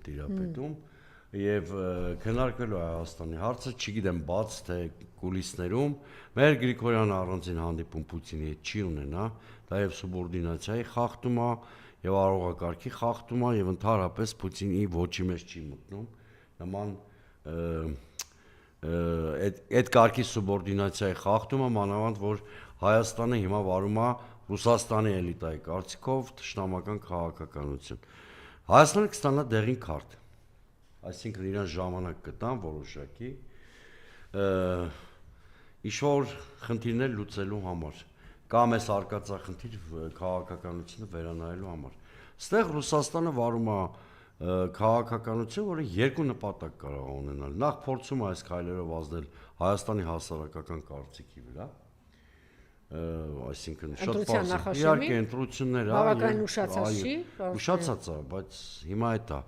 տիրապետում եւ քննարկվելու է Հայաստանի հարցը, չգիտեմ բաց թե կուլիսներում, մեր Գրիգորյանը առանձին հանդիպում Պուտինի հետ չի ունենա, դա եւ սուբորդինացիայի խախտում է եւ արողակարգի խախտում է եւ ընդհանրապես Պուտինի ոչի մեջ չի մտնում, նման այդ կարգի սուբորդինացիայի խախտումը մանավանդ որ Հայաստանը հիմա վարում է Ռուսաստանի էլիտայի կարծիքով թշնամական քաղաքականություն։ Հայաստանը կստանա դեղին քարտ, այսինքն իրան ժամանակ կտան որոշակի ինչ-որ խնդիրներ լուծելու համար, կամ այս արկածախնդիր քաղաքականությունը վերանայելու համար։ Ստեղ Ռուսաստանը վարում է քաղաքականություն, որը երկու նպատակ կարող է ունենալ։ Նախ փորձում է այս քայլերով ազդել Հայաստանի հասարակական կարծիքի վրա, այսինքն շատ բարձր, իհարկե ընտրություններ, բավականին ուշացած չի, ուշացած է, բայց հիմա այդ է։